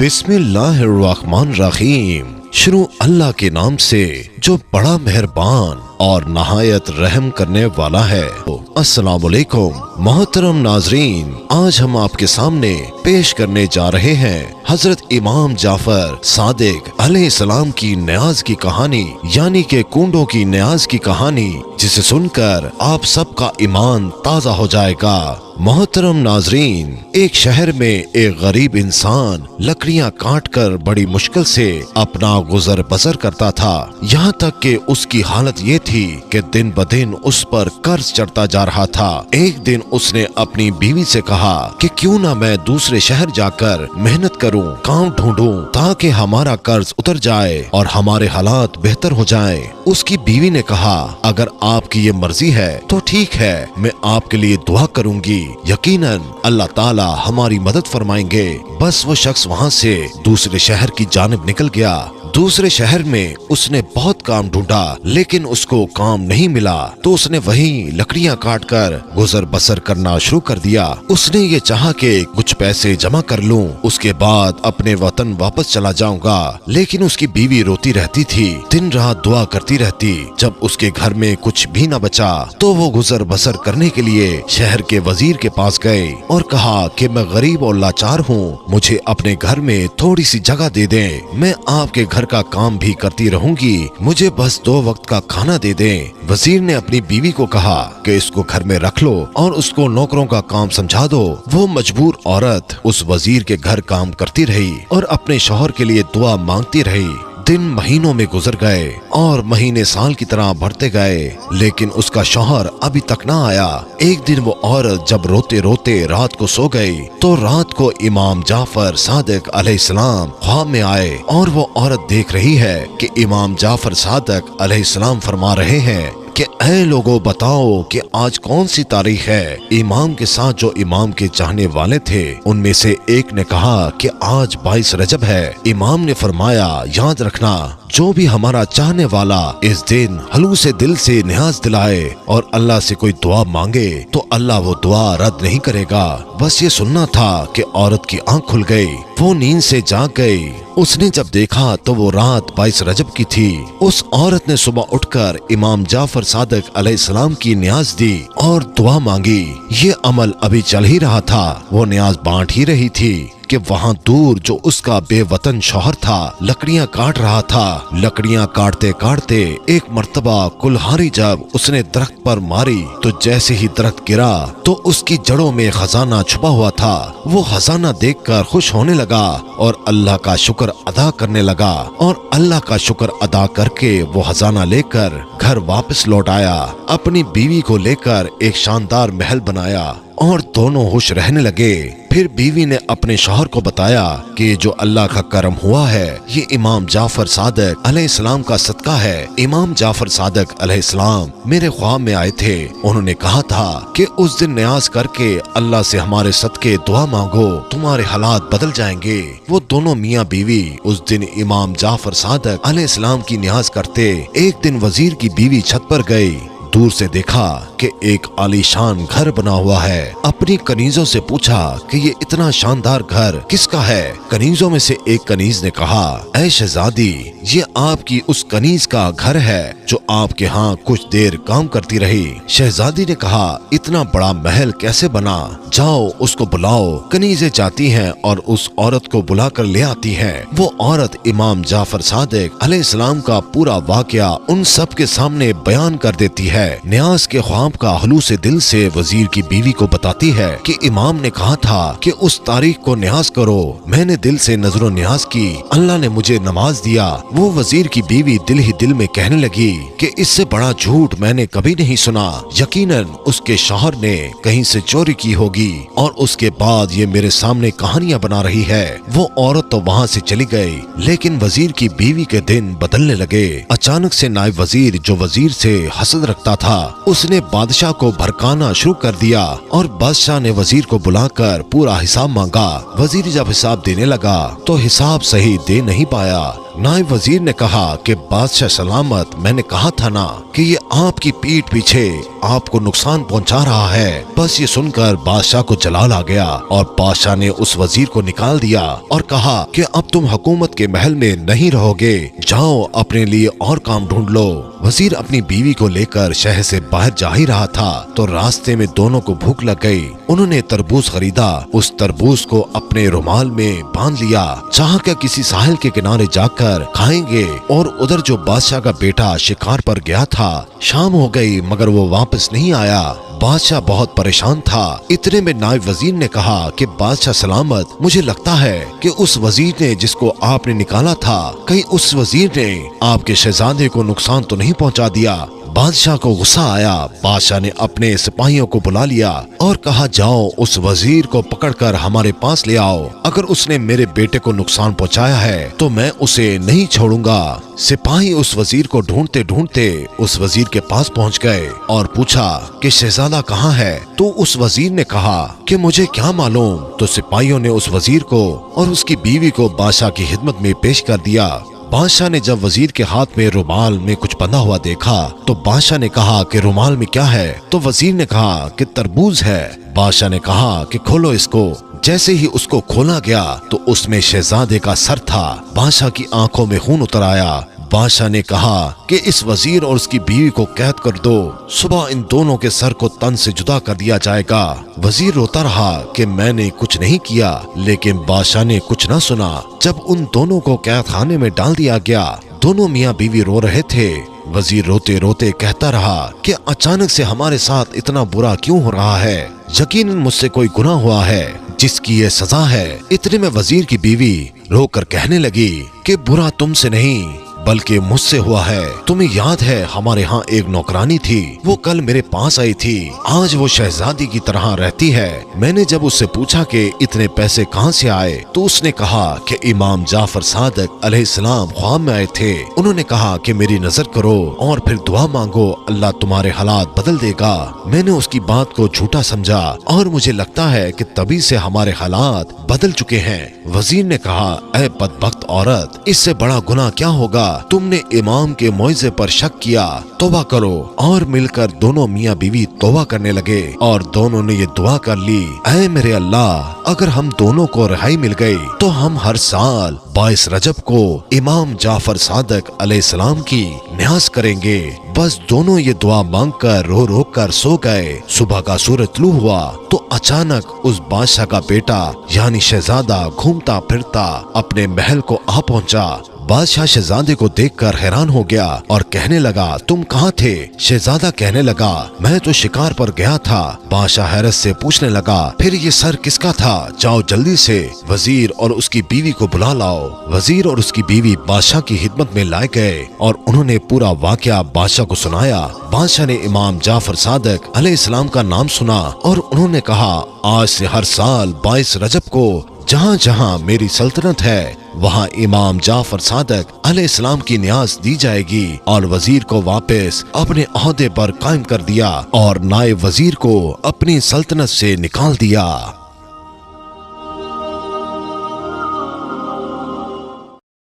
बिस्मिल्लाहिर्रहमानिर्रहीम। शुरू अल्लाह के नाम से जो बड़ा मेहरबान और नहायत रहम करने वाला है। अस्सलाम वालेकुम मोहतरम नाजरीन, आज हम आपके सामने पेश करने जा रहे हैं हजरत इमाम जाफर सादिक अलैहिस्सलाम की न्याज की कहानी, यानी के कुंडों की न्याज की कहानी, जिसे सुनकर आप सबका ईमान ताजा हो जाएगा। मोहतरम नाजरीन, एक शहर में एक गरीब इंसान लकड़ियां काटकर बड़ी मुश्किल से अपना गुजर बसर करता था। यहाँ तक कि उसकी हालत ये थी कि दिन ब दिन उस पर कर्ज चढ़ता जा रहा था। एक दिन उसने अपनी बीवी से कहा कि क्यों ना मैं दूसरे शहर जाकर मेहनत करूं, काम ढूंढूं, ताकि हमारा कर्ज उतर जाए और हमारे हालात बेहतर हो जाएं। उसकी बीवी ने कहा, अगर आपकी ये मर्जी है तो ठीक है, मैं आपके लिए दुआ करूंगी, यकीनन अल्लाह ताला हमारी मदद फरमाएंगे। बस वो शख्स वहाँ से दूसरे शहर की जानिब निकल गया। दूसरे शहर में उसने बहुत काम ढूंढा, लेकिन उसको काम नहीं मिला, तो उसने वहीं लकड़ियां काट कर गुजर बसर करना शुरू कर दिया। उसने ये चाहा कि कुछ पैसे जमा कर लूं, उसके बाद अपने वतन वापस चला जाऊंगा, लेकिन उसकी बीवी रोती रहती थी, दिन रात दुआ करती रहती। जब उसके घर में कुछ भी न बचा तो वो गुजर बसर करने के लिए शहर के वजीर के पास गए और कहा कि मैं गरीब और लाचार हूँ, मुझे अपने घर में थोड़ी सी जगह दे दें, मैं आपके घर का काम भी करती रहूंगी, मुझे बस 2 वक्त का खाना दे दें। वजीर ने अपनी बीवी को कहा कि इसको घर में रख लो और उसको नौकरों का काम समझा दो। वो मजबूर औरत उस वजीर के घर काम करती रही और अपने शौहर के लिए दुआ मांगती रही। दिन महीनों में गुजर गए और महीने साल की तरह बढ़ते गए, लेकिन उसका शौहर अभी तक ना आया। एक दिन वो औरत जब रोते रोते रात को सो गई तो रात को इमाम जाफर सादिक अलैहिस्सलाम ख्वाब में आए और वो औरत देख रही है कि इमाम जाफर सादिक अलैहिस्सलाम फरमा रहे हैं कि ऐ लोगों, बताओ कि आज कौन सी तारीख है। इमाम के साथ जो इमाम के चाहने वाले थे उनमें से एक ने कहा कि आज 22 रजब है। इमाम ने फरमाया, याद रखना, जो भी हमारा चाहने वाला इस दिन हलू से दिल से न्याज दिलाए और अल्लाह से कोई दुआ मांगे तो अल्लाह वो दुआ रद्द नहीं करेगा। बस ये सुनना था कि औरत की आंख खुल गई, वो नींद से जाग गई। उसने जब देखा तो वो रात 22 रजब की थी। उस औरत ने सुबह उठकर इमाम जाफर सादिक अलैहिस्सलाम की न्याज दी और दुआ मांगी। ये अमल अभी चल ही रहा था, वो न्याज बांट ही रही थी कि वहाँ दूर जो उसका बेवतन शौहर था लकड़ियां काट रहा था। लकड़ियां काटते काटते एक मर्तबा कुल्हाड़ी जब उसने दरख्त पर मारी तो जैसे ही दरख्त गिरा तो उसकी जड़ों में खजाना छुपा हुआ था। वो खजाना देखकर खुश होने लगा और अल्लाह का शुक्र अदा करने लगा और अल्लाह का शुक्र अदा करके वो खजाना लेकर घर वापस लौट आया। अपनी बीवी को लेकर एक शानदार महल बनाया और दोनों खुश रहने लगे। फिर बीवी ने अपने शौहर को बताया कि जो अल्लाह का करम हुआ है ये इमाम जाफर सादिक अलैहिस्सलाम का सदका है। इमाम जाफर सादिक अलैहिस्सलाम मेरे ख्वाब में आए थे, उन्होंने कहा था कि उस दिन न्याज करके अल्लाह से हमारे सदके दुआ मांगो, तुम्हारे हालात बदल जाएंगे। वो दोनों मियाँ बीवी उस दिन इमाम जाफर सादिक अलैहिस्सलाम की न्याज करते। एक दिन वजीर की बीवी छत पर गई, दूर से देखा कि एक आलीशान घर बना हुआ है। अपनी कनीजों से पूछा कि ये इतना शानदार घर किसका है। कनीजों में से एक कनीज ने कहा, ऐ शहजादी, ये आपकी उस कनीज का घर है जो आपके यहाँ कुछ देर काम करती रही। शहजादी ने कहा, इतना बड़ा महल कैसे बना, जाओ उसको बुलाओ। कनीजें जाती हैं और उस औरत को बुलाकर ले आती हैं। वो औरत इमाम जाफर सादिक अलैहिस्सलाम का पूरा वाकया उन सब के सामने बयान कर देती है। न्याज के ख्वाब का हलू से दिल से वजीर की बीवी को बताती है कि इमाम ने कहा था कि उस तारीख को न्याज करो, मैंने दिल से नजरो न्याज की, अल्लाह ने मुझे नमाज दिया। वो वजीर की बीवी दिल ही दिल में कहने लगी कि इससे बड़ा झूठ मैंने कभी नहीं सुना, यकीनन उसके शौहर ने कहीं से चोरी की होगी और उसके बाद ये मेरे सामने कहानियां बना रही है। वो औरत तो वहाँ से चली गई, लेकिन वजीर की बीवी के दिन बदलने लगे। अचानक से नायब वजीर जो वजीर से हसद रखता था उसने बादशाह को भड़काना शुरू कर दिया और बादशाह ने वजीर को बुलाकर पूरा हिसाब मांगा। वजीर जब हिसाब देने लगा तो हिसाब सही दे नहीं पाया। नायब वजीर ने कहा कि बादशाह सलामत, मैंने कहा था ना कि ये आपकी पीठ पीछे आपको नुकसान पहुंचा रहा है। बस ये सुनकर बादशाह को जलाल आ गया और बादशाह ने उस वजीर को निकाल दिया और कहा कि अब तुम हुकूमत के महल में नहीं रहोगे, जाओ अपने लिए और काम ढूंढ लो। वजीर अपनी बीवी को लेकर शहर से बाहर जा ही रहा था तो रास्ते में दोनों को भूख लग गई। उन्होंने तरबूज खरीदा, उस तरबूज को अपने रुमाल में बांध लिया, चाह कर किसी साहिल के किनारे जाकर खाएंगे। और उधर जो बादशाह का बेटा शिकार पर गया था, शाम हो गई मगर वो वापस नहीं आया। बादशाह बहुत परेशान था। इतने में नायब वजीर ने कहा कि बादशाह सलामत, मुझे लगता है कि उस वजीर ने जिसको आपने निकाला था, कहीं उस वजीर ने आपके शहजादे को नुकसान तो नहीं पहुंचा दिया। बादशाह को गुस्सा आया। बादशाह ने अपने सिपाहियों को बुला लिया और कहा, जाओ उस वजीर को पकड़कर हमारे पास ले आओ। अगर उसने मेरे बेटे को नुकसान पहुंचाया है तो मैं उसे नहीं छोड़ूंगा। सिपाही उस वजीर को ढूंढते ढूंढते उस वजीर के पास पहुंच गए और पूछा कि शहजादा कहाँ है? तो उस वजीर ने कहा कि मुझे क्या मालूम। तो सिपाहियों ने उस वजीर को और उसकी बीवी को बादशाह की खिदमत में पेश कर दिया। बादशाह ने जब वजीर के हाथ में रुमाल में कुछ बंधा हुआ देखा तो बादशाह ने कहा कि रुमाल में क्या है? तो वजीर ने कहा कि तरबूज है। बादशाह ने कहा कि खोलो इसको। जैसे ही उसको खोला गया तो उसमें शहजादे का सर था। बादशाह की आंखों में खून उतर आया। बादशाह ने कहा कि इस वजीर और उसकी बीवी को कैद कर दो, सुबह इन दोनों के सर को तन से जुदा कर दिया जाएगा। वजीर रोता रहा कि मैंने कुछ नहीं किया, लेकिन बादशाह ने कुछ न सुना। जब उन दोनों को कैद खाने में डाल दिया गया, दोनों मियाँ बीवी रो रहे थे। वजीर रोते रोते कहता रहा कि अचानक से हमारे साथ इतना बुरा क्यों हो रहा है? यकीनन मुझसे कोई गुनाह हुआ है जिसकी ये सजा है। इतने में वजीर की बीवी रोकर कहने लगी कि बुरा तुमसे नहीं बल्कि मुझसे हुआ है। तुम्हें याद है हमारे यहाँ एक नौकरानी थी, वो कल मेरे पास आई थी। आज वो शहजादी की तरह रहती है। मैंने जब उससे पूछा कि इतने पैसे कहाँ से आए तो उसने कहा कि इमाम जाफर सादिक अलैहिस्सलाम ख्वाब में आए थे। उन्होंने कहा कि मेरी नजर करो और फिर दुआ मांगो, अल्लाह तुम्हारे हालात बदल देगा। मैंने उसकी बात को झूठा समझा और मुझे लगता है कि तभी से हमारे हालात बदल चुके हैं। वजीर ने कहा, ऐ बदबख्त औरत, इससे बड़ा गुनाह क्या होगा? तुमने इमाम के मौइज़े पर शक किया, तौबा करो। और मिलकर दोनों मियाँ बीवी तौबा करने लगे और दोनों ने ये दुआ कर ली, ऐ मेरे अल्लाह, अगर हम दोनों को रिहाई मिल गई तो हम हर साल 22 रजब को इमाम जाफर सादिक अलैहिस्सलाम की न्यास करेंगे। बस दोनों ये दुआ मांगकर रो रो कर सो गए। सुबह का सूरज तुलू हुआ तो अचानक उस बादशाह का बेटा यानी शहजादा घूमता फिरता अपने महल को आ पहुंचा। बादशाह शहजादे को देखकर हैरान हो गया और कहने लगा, तुम कहाँ थे? शहजादा कहने लगा, मैं तो शिकार पर गया था। बादशाह हैरत से पूछने लगा, फिर ये सर किसका था? जाओ जल्दी से वजीर और उसकी बीवी को बुला लाओ। वजीर और उसकी बीवी बादशाह की खिदमत में लाए गए और उन्होंने पूरा वाकया बादशाह को सुनाया। बादशाह ने इमाम जाफर सादिक अलैहिस्सलाम का नाम सुना और उन्होंने कहा, आज से हर साल 22 रजब को जहाँ जहाँ मेरी सल्तनत है वहाँ इमाम जाफर सादिक अलैहिस्सलाम की न्यास दी जाएगी। और वजीर को वापस अपने ओहदे पर कायम कर दिया और नायब वजीर को अपनी सल्तनत से निकाल दिया।